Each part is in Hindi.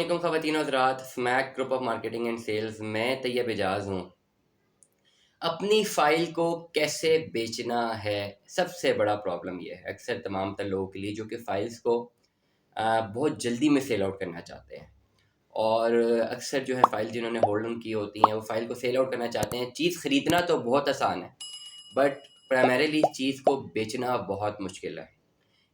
अस्सलामुअलैकुम ख़वातीन और हज़रात। Smack group of marketing and sales, मैं तैयब एजाज़ हूँ। अपनी फ़ाइल को कैसे बेचना है, सबसे बड़ा प्रॉब्लम ये है अक्सर तमाम तर लोगों के लिए जो कि फ़ाइल्स को बहुत जल्दी में सेल आउट करना चाहते हैं। और अक्सर जो है फ़ाइल जिन्होंने होल्ड ऑन की होती हैं वो फ़ाइल को सेल आउट करना चाहते हैं। चीज़ ख़रीदना तो बहुत आसान है, बट प्राइमरीली चीज़ को बेचना बहुत मुश्किल है।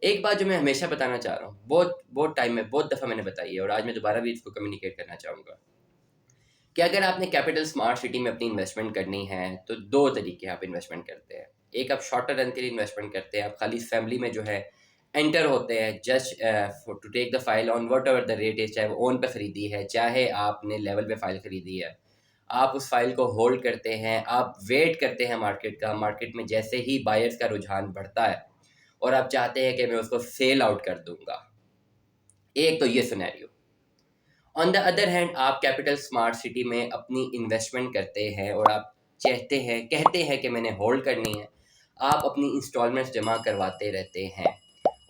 एक बात जो मैं हमेशा बताना चाह रहा हूँ, बहुत बहुत टाइम में बहुत दफ़ा मैंने बताई है और आज मैं दोबारा भी इसको कम्युनिकेट करना चाहूँगा कि अगर आपने कैपिटल स्मार्ट सिटी में अपनी इन्वेस्टमेंट करनी है तो दो तरीके आप इन्वेस्टमेंट करते हैं। एक, आप शॉर्टर रन के लिए इन्वेस्टमेंट करते हैं, आप खाली फैमिली में जो है एंटर होते हैं just to take the file on whatever the rate is, चाहे वो ओन पे ख़रीदी है चाहे आपने लेवल पे फाइल ख़रीदी है। आप उस फाइल को होल्ड करते हैं, आप वेट करते हैं मार्केट का। मार्केट में जैसे ही बायर्स का रुझान बढ़ता है और आप चाहते हैं कि मैं उसको सेल आउट कर दूंगा। एक तो ये scenario. On the other hand, आप कैपिटल स्मार्ट सिटी में अपनी इन्वेस्टमेंट करते हैं और आप कहते हैं कि मैंने होल्ड करनी है। आप अपनी इंस्टॉलमेंट्स जमा करवाते रहते हैं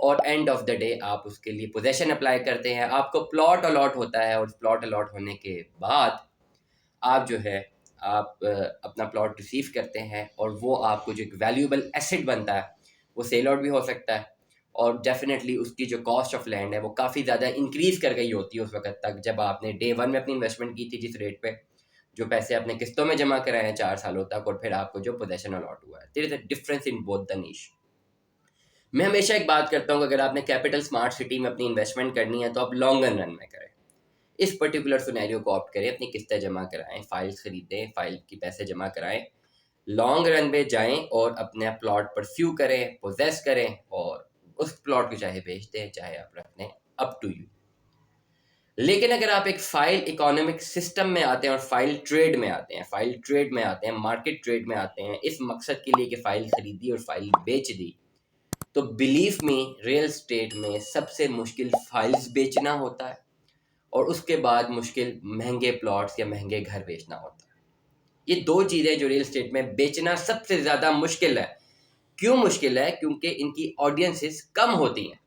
और एंड ऑफ द डे आप उसके लिए पोजेशन अप्लाई करते हैं। आपको प्लॉट अलॉट होता है और प्लॉट अलॉट होने के बाद आप जो है अपना प्लॉट रिसीव करते हैं और वो आपको जो एक वैल्यूएबल एसेट बनता है वो सेल आउट भी हो सकता है। और डेफिनेटली उसकी जो कॉस्ट ऑफ लैंड है वो काफ़ी ज़्यादा इंक्रीज़ कर गई होती है उस वक्त तक जब आपने डे वन में अपनी इन्वेस्टमेंट की थी, जिस रेट पे जो पैसे आपने किस्तों में जमा कराए हैं 4 सालों तक, और फिर आपको जो पोजेशन अलॉट हुआ है। There is a difference in both the niche. मैं हमेशा एक बात करता हूँ कि अगर आपने कैपिटल स्मार्ट सिटी में अपनी इन्वेस्टमेंट करनी है तो आप लॉन्ग रन में करें। इस पर्टिकुलर सिनेरियो को ऑप्ट करें, अपनी किस्तें जमा कराएं, फाइल्स खरीदें, फाइल की पैसे जमा कराएं, लॉन्ग रन पे जाएं और अपने प्लॉट परस्यू करें, पोजेस करें और उस प्लॉट को चाहे बेच दें चाहे आप रख लें, अप टू यू। लेकिन अगर आप एक फाइल इकोनॉमिक सिस्टम में आते हैं और फाइल ट्रेड में आते हैं, मार्केट ट्रेड में आते हैं इस मकसद के लिए कि फाइल खरीदी और फाइल बेच दी, तो बिलीव मी, रियल स्टेट में सबसे मुश्किल फाइल्स बेचना होता है और उसके बाद मुश्किल महंगे प्लॉट्स या महंगे घर बेचना होता है। ये दो चीज़ें जो रियल एस्टेट में बेचना सबसे ज़्यादा मुश्किल है। क्यों मुश्किल है? क्योंकि इनकी ऑडियंसेस कम होती हैं।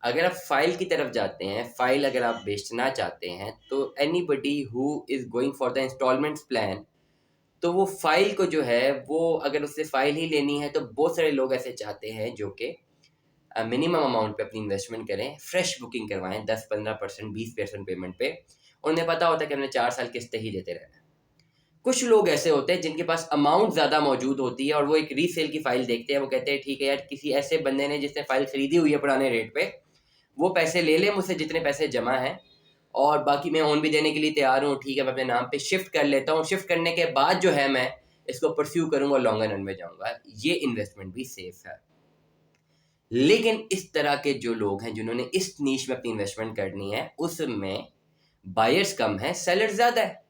अगर आप फाइल की तरफ जाते हैं, फाइल अगर आप बेचना चाहते हैं तो anybody who is going for the instalments plan, तो वो फाइल को जो है वो अगर उससे फाइल ही लेनी है तो बहुत सारे लोग ऐसे चाहते हैं जो कि मिनिमम अमाउंट पे अपनी इन्वेस्टमेंट करें, फ्रेश बुकिंग करवाएं 10-15%, 20% पेमेंट पे। उन्हें पता होता है कि हमने 4 साल किस्तें ही देते रहना है। कुछ लोग ऐसे होते हैं जिनके पास अमाउंट ज़्यादा मौजूद होती है और वो एक रीसेल की फ़ाइल देखते हैं। वो कहते हैं ठीक है यार, किसी ऐसे बंदे ने जिसने फ़ाइल खरीदी हुई है पुराने रेट पे, वो पैसे ले ले मुझसे जितने पैसे जमा हैं और बाकी मैं ओन भी देने के लिए तैयार हूँ। ठीक है, मैं अपने नाम पे शिफ्ट कर लेता हूँ। शिफ्ट करने के बाद जो है मैं इसको परस्यू करूँगा, लॉन्गर रन में जाऊँगा। ये इन्वेस्टमेंट भी सेफ है। लेकिन इस तरह के जो लोग हैं जिन्होंने इस नीश में अपनी इन्वेस्टमेंट करनी है, उसमें बायर्स कम है, सेलर ज़्यादा है।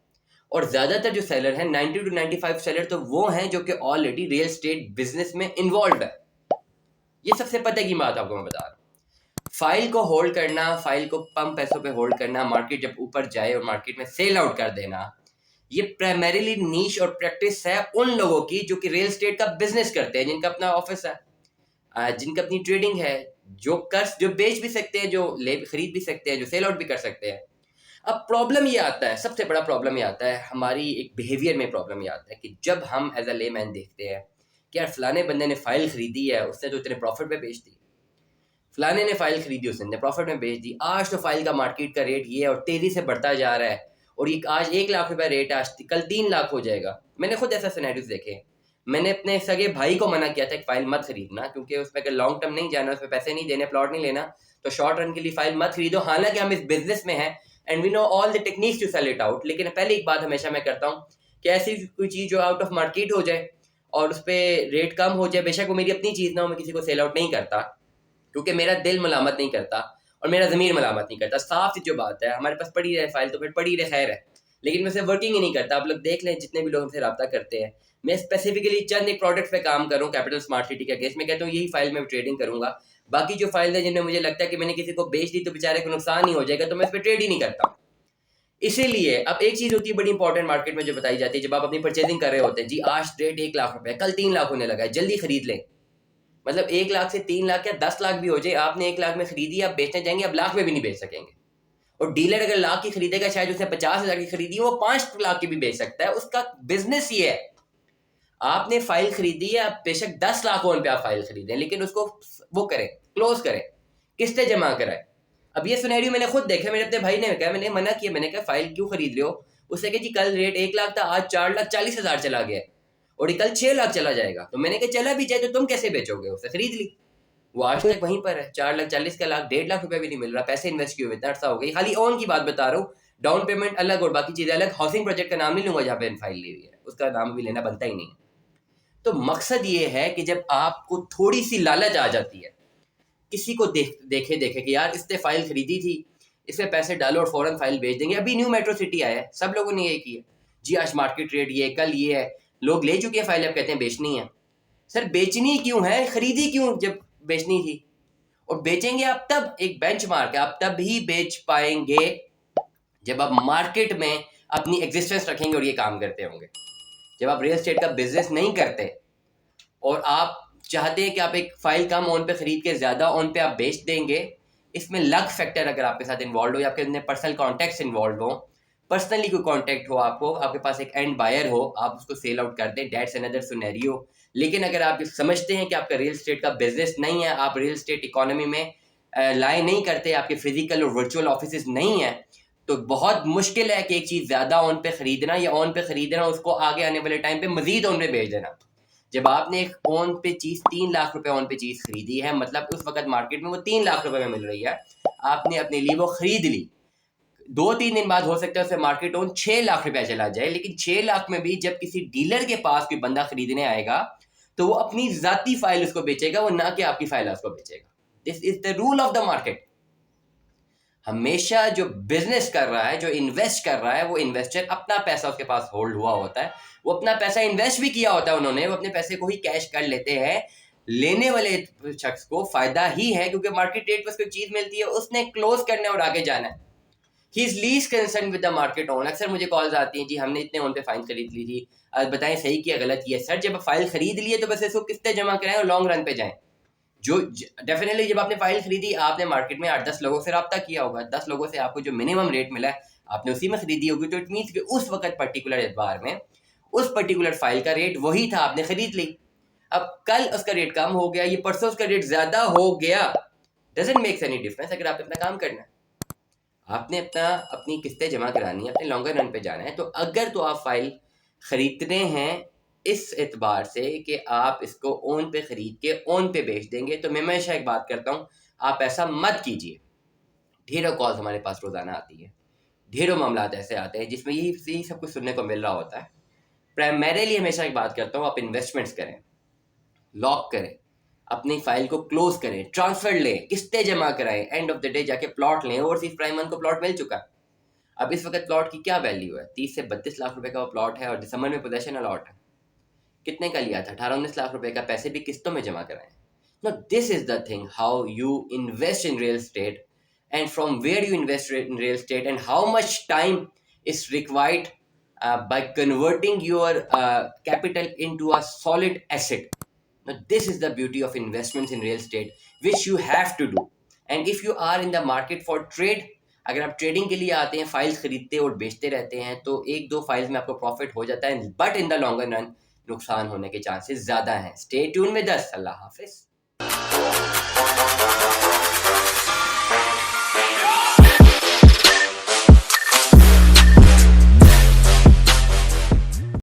और ज़्यादातर जो सेलर हैं, 90 टू 95 सेलर तो वो हैं जो कि ऑलरेडी रियल एस्टेट बिजनेस में इन्वॉल्व है। ये सबसे पते की बात आपको मैं बता रहा हूँ। फाइल को होल्ड करना, फाइल को कम पैसों पे होल्ड करना, मार्केट जब ऊपर जाए और मार्केट में सेल आउट कर देना, ये प्राइमरीली नीश और प्रैक्टिस है उन लोगों की जो कि रियल एस्टेट का बिजनेस करते हैं, जिनका अपना ऑफिस है, जिनका अपनी ट्रेडिंग है, जो बेच भी सकते हैं, जो ले खरीद भी सकते हैं, जो सेल आउट भी कर सकते हैं। अब प्रॉब्लम ये आता है, सबसे बड़ा प्रॉब्लम ये आता है, हमारी एक बिहेवियर में प्रॉब्लम ये आता है कि जब हम एज अ लेमैन देखते हैं कि यार फलाने बंदे ने फाइल खरीदी है, उसने तो इतने प्रॉफिट में बेच दी, फलाने ने फाइल खरीदी उसने प्रॉफिट में बेच दी, आज तो फाइल का मार्केट का रेट ये है और तेजी से बढ़ता जा रहा है और ये आज 1 लाख रुपया रेट है, आज कल 3 लाख हो जाएगा। मैंने खुद ऐसा सिनेरियोस देखे हैं। मैंने अपने सगे भाई को मना किया था कि फाइल मत खरीदना, क्योंकि उसमें अगर लॉन्ग टर्म नहीं जाना, उसमें पैसे नहीं देने, प्लॉट नहीं लेना, तो शॉर्ट रन के लिए फाइल मत खरीदो। हालांकि हम इस बिजनेस में हैं and we know all the techniques to sell it out. लेकिन पहले एक बात हमेशा मैं करता हूँ कि ऐसी कोई चीज़ जो आउट ऑफ मार्केट हो जाए और उस पर रेट कम हो जाए, बेशक वो मेरी अपनी चीज़ ना हो, मैं किसी को सेल आउट नहीं करता क्योंकि मेरा दिल मलामत नहीं करता और मेरा ज़मीर मलामत नहीं करता। साफ सी जो बात है, हमारे पास पड़ी रहे फाइल तो फिर पड़ी रहे, खैर है। लेकिन मैं उसे वर्किंग ही नहीं करता। आप लोग देख लें, जितने भी लोग हमसे रब्ता करते हैं, मैं स्पेसिफिकली चंद एक प्रोडक्ट पे काम करूँ कैपिटल स्मार्ट सिटी का केस में, कहता हूँ यही फाइल में ट्रेडिंग करूंगा। बाकी जो फाइल है जिनमें मुझे लगता है कि मैंने किसी को बेच दी तो बेचारे को नुकसान ही हो जाएगा, तो मैं इस पर ट्रेड ही नहीं करता। इसीलिए अब एक चीज़ होती है बड़ी इंपॉर्टेंट मार्केट में जो बताई जाती है, जब आप अपनी परचेजिंग कर रहे होते हैं, जी आज रेट 1 लाख रुपए, कल 3 लाख होने लगा है, जल्दी खरीद लें। मतलब 1 लाख से 3 लाख या 10 लाख भी हो जाए, आपने 1 लाख में खरीदी, आप बेचने जाएंगे, अब लाख में भी नहीं बेच सकेंगे। और डीलर अगर लाख की खरीदेगा, शायद उसने 50,000 की खरीदी, वो 5 लाख की भी बेच सकता है, उसका बिजनेस ये है। आपने फाइल खरीदी है, आप बेशक 10 लाख ओन पे आप फाइल खरीदें, लेकिन उसको वो करें, क्लोज करें, किस्तें जमा कराएं। अब ये सिनेरियो मैंने खुद देखा, मेरे अपने भाई ने कहा, मैंने मना किया, मैंने कहा फाइल क्यों खरीद रहे हो? उसने कहा जी कल रेट 1 लाख था, आज 4,40,000 चला गया और ये कल 6 लाख चला जाएगा। तो मैंने कहा चला भी जाए तो तुम कैसे बेचोगे? उसे खरीद ली, वो आज तक वहीं पर है। 4,40,000 का लाख, 1.5 लाख रुपए भी नहीं मिल रहा, पैसे इन्वेस्ट किए हुए, इतना अर्सा हो गई। खाली ओन की बात बता रहा हूँ, डाउन पेमेंट अलग और बाकी चीजें अलग। हाउसिंग प्रोजेक्ट का नाम नहीं लूंगा जहाँ पे फाइल ली हुई है, उसका नाम भी लेना बनता ही नहीं है। तो मकसद ये है कि जब आपको थोड़ी सी लालच आ जाती है, किसी को देखे कि यार इसने फाइल खरीदी थी, इसमें पैसे डालो और फौरन फाइल भेज देंगे। अभी न्यू मेट्रो सिटी आया है, सब लोगों ने ये किया जी, आज मार्केट रेट ये, कल ये है, लोग ले चुके हैं फाइल, अब कहते हैं बेचनी है। सर बेचनी क्यों है, खरीदी क्यों जब बेचनी थी? और बेचेंगे आप तब, एक बेंचमार्क है, आप तब ही बेच पाएंगे जब आप मार्केट में अपनी एग्जिस्टेंस रखेंगे और ये काम करते होंगे। जब आप रियल एस्टेट का बिजनेस नहीं करते और आप चाहते हैं कि आप एक फाइल कम ऑन पे खरीद के ज्यादा ऑन पे आप बेच देंगे, इसमें लक फैक्टर अगर आपके साथ इन्वॉल्व हो या आपके अंदर पर्सनल कॉन्टैक्ट्स इन्वॉल्व हो, पर्सनली कोई कॉन्टैक्ट हो, आपको आपके पास एक एंड बायर हो, आप उसको सेल आउट कर दें, दैट्स अनदर सिनेरियो। लेकिन अगर आप समझते हैं कि आपका रियल एस्टेट का बिजनेस नहीं है, आप रियल एस्टेट इकोनॉमी में लाई नहीं करते, आपके फिजिकल और वर्चुअल ऑफिस नहीं है, तो बहुत मुश्किल है कि एक चीज़ ज़्यादा ऑन पे खरीदना या ऑन पे खरीदना उसको आगे आने वाले टाइम पे मजीद ऑन पे बेच देना। जब आपने एक ऑन पे चीज़ 3 लाख रुपए ऑन पे चीज़ खरीदी है, मतलब उस वक्त मार्केट में वो 3 लाख रुपए में मिल रही है, आपने अपने लिए वो खरीद ली, 2-3 दिन बाद हो सकता है उसे मार्केट ऑन 6 लाख रुपया चला जाए, लेकिन 6 लाख में भी जब किसी डीलर के पास कोई बंदा खरीदने आएगा तो वो अपनी जाती फाइल उसको बेचेगा, वो ना कि आपकी फाइल उसको बेचेगा। This is the rule of the market. हमेशा जो बिजनेस कर रहा है, जो इन्वेस्ट कर रहा है, वो इन्वेस्टर अपना पैसा उसके पास होल्ड हुआ होता है, वो अपना पैसा इन्वेस्ट भी किया होता है उन्होंने, वो अपने पैसे को ही कैश कर लेते हैं। लेने वाले शख्स को फायदा ही है क्योंकि मार्केट रेट पर कोई चीज मिलती है, उसने क्लोज करने और आगे जाना है। He is least concern with the market on. अक्सर मुझे कॉल्स आती हैं, जी हमने इतने ऑन पे फाइल खरीद ली थी, अब बताएं सही किया गलत किया? सर जब फाइल खरीद लिए तो बस इसको किस्तें जमा कराएं और लॉन्ग रन पे जाएं। जो डेफिनेटली जब आपने फाइल खरीदी, आपने मार्केट में 8-10 लोगों से रब्ता किया होगा, 10 लोगों से आपको जो मिनिमम रेट मिला है आपने उसी में खरीदी होगी, तो इट मीन्स कि उस वक्त पर्टिकुलर एतबार में उस पर्टिकुलर फाइल का रेट वही था, आपने खरीद ली। अब कल उसका रेट कम हो गया, ये परसों उसका रेट ज्यादा हो गया, डजंट मेक्स एनी डिफरेंस। अगर आप अपना काम करना है, आपने अपनी किस्तें जमा करानी है, अपने लॉन्गर रन पे जाना है, तो अगर तो आप फाइल खरीदते हैं इस एतबार से कि आप इसको ओन पे खरीद के ओन पे बेच देंगे, तो मैं हमेशा एक बात करता हूँ, आप ऐसा मत कीजिए। ढेरों कॉल्स हमारे पास रोजाना आती है, ढेरों मामला ऐसे आते हैं जिसमें यही सब कुछ सुनने को मिल रहा होता है। प्राइमरीली हमेशा एक बात करता हूँ, आप इन्वेस्टमेंट्स करें, लॉक करें, अपनी फाइल को क्लोज करें, ट्रांसफर लें, किस्तें जमा कराएं, एंड ऑफ द डे जाके प्लॉट लें। ओवरसीज प्राइम वन को प्लॉट मिल चुका है। अब इस वक्त प्लॉट की क्या वैल्यू है? 30 से 32 लाख रुपए का वो प्लॉट है और दिसंबर में पोजेशन अलॉट है। कितने का लिया था? 18-19 लाख रुपए का, पैसे भी किस्तों में जमा कराए। Now this is the thing, how you invest in real estate and from where you invest in real estate and how much time is required by converting your capital into a solid asset. Now this is the beauty of investments in real estate which you have to do. And if you are in the market for trade, अगर आप ट्रेडिंग के लिए आते हैं, फाइल्स खरीदते और बेचते रहते हैं, तो एक दो फाइल्स में आपको प्रॉफिट हो जाता है, but in the longer run नुकसान होने के चांसेस ज्यादा हैं। स्टे ट्यून में 10। अल्लाह हाफिज।